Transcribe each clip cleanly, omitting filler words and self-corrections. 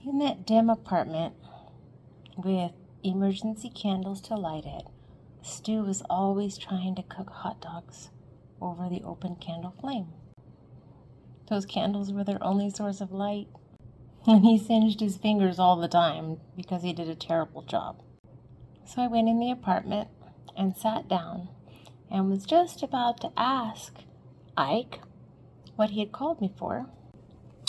In that dim apartment, with emergency candles to light it, Stu was always trying to cook hot dogs over the open candle flame. Those candles were their only source of light, and he singed his fingers all the time because he did a terrible job. So I went in the apartment and sat down and was just about to ask Ike what he had called me for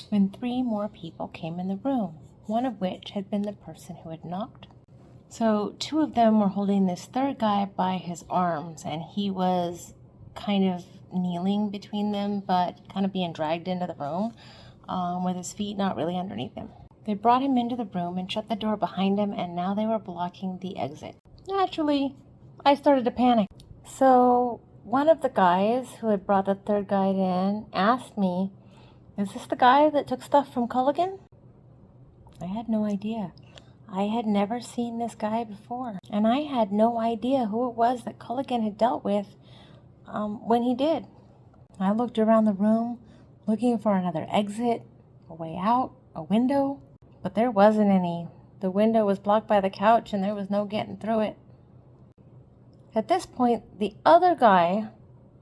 when 3 more people came in the room, one of which had been the person who had knocked. So 2 of them were holding this third guy by his arms, and he was kind of kneeling between them, but kind of being dragged into the room with his feet not really underneath him. They brought him into the room and shut the door behind him, and now they were blocking the exit. Naturally, I started to panic. So one of the guys who had brought the third guy in asked me, "Is this the guy that took stuff from Culligan?" I had no idea. I had never seen this guy before, and I had no idea who it was that Culligan had dealt with when he did. I looked around the room, looking for another exit, a way out, a window, but there wasn't any. The window was blocked by the couch, and there was no getting through it. At this point, the other guy,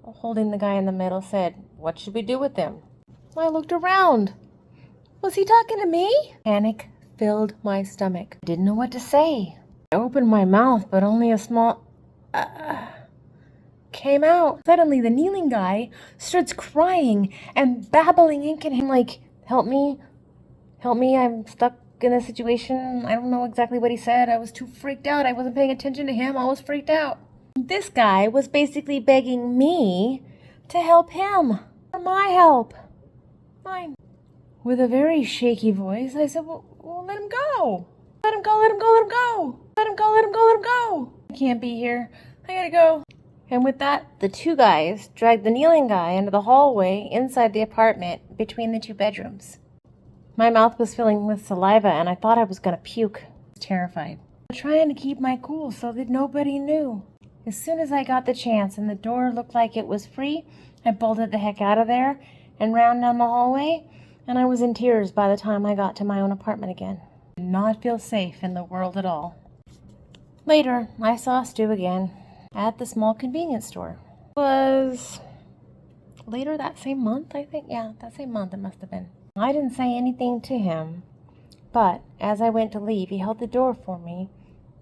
holding the guy in the middle, said, "What should we do with him?" I looked around. Was he talking to me? Panic filled my stomach. I didn't know what to say. I opened my mouth, but only a small came out. Suddenly, the kneeling guy starts crying and babbling into him like, help me, I'm stuck in a situation. I don't know exactly what he said. I was too freaked out. I wasn't paying attention to him. I was freaked out." This guy was basically begging me to help him, for my help. Fine. With a very shaky voice, I said, well, let him go. Let him go, let him go, let him go. Let him go, let him go, let him go. I can't be here. I gotta go. And with that, the 2 guys dragged the kneeling guy into the hallway inside the apartment between the 2 bedrooms. My mouth was filling with saliva, and I thought I was gonna puke. I was terrified. I was trying to keep my cool so that nobody knew. As soon as I got the chance and the door looked like it was free, I bolted the heck out of there and ran down the hallway, and I was in tears by the time I got to my own apartment again. I did not feel safe in the world at all. Later, I saw Stu again at the small convenience store. It was later that same month, I think. Yeah, that same month it must have been. I didn't say anything to him, but as I went to leave, he held the door for me,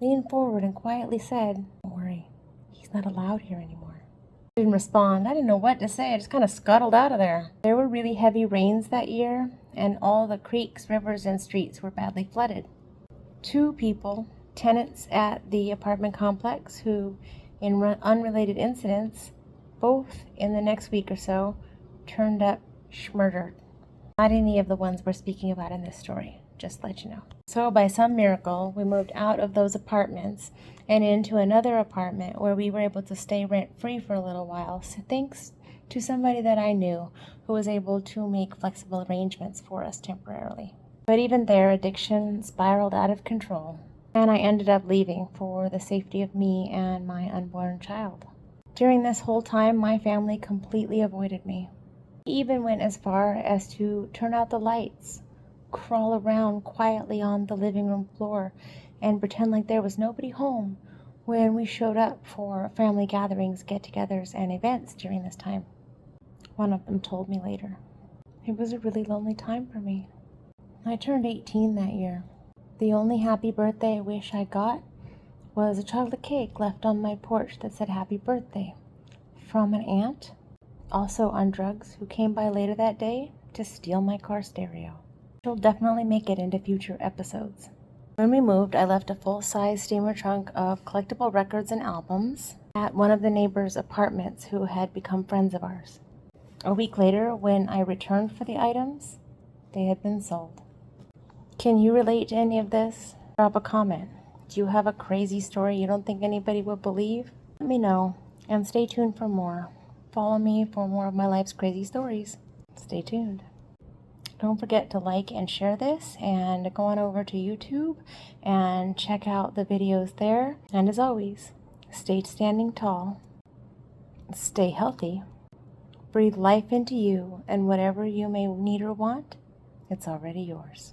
leaned forward and quietly said, "Don't worry, he's not allowed here anymore." I didn't respond. I didn't know what to say. I just kind of scuttled out of there. There were really heavy rains that year, and all the creeks, rivers, and streets were badly flooded. 2 people, tenants at the apartment complex, who, in unrelated incidents, both in the next week or so, turned up murdered. Not any of the ones we're speaking about in this story, just to let you know. So by some miracle, we moved out of those apartments and into another apartment where we were able to stay rent-free for a little while, so thanks to somebody that I knew who was able to make flexible arrangements for us temporarily. But even there, addiction spiraled out of control, and I ended up leaving for the safety of me and my unborn child. During this whole time, my family completely avoided me. Even went as far as to turn out the lights, crawl around quietly on the living room floor, and pretend like there was nobody home when we showed up for family gatherings, get-togethers, and events during this time. One of them told me later. It was a really lonely time for me. I turned 18 that year. The only happy birthday wish I got was a chocolate cake left on my porch that said happy birthday from an aunt, also on drugs, who came by later that day to steal my car stereo. She'll definitely make it into future episodes. When we moved, I left a full-size steamer trunk of collectible records and albums at one of the neighbors' apartments who had become friends of ours. A week later, when I returned for the items, they had been sold. Can you relate to any of this? Drop a comment. Do you have a crazy story you don't think anybody would believe? Let me know, and stay tuned for more. Follow me for more of my life's crazy stories. Stay tuned. Don't forget to like and share this, and go on over to YouTube and check out the videos there. And as always, stay standing tall, stay healthy, breathe life into you, and whatever you may need or want, it's already yours.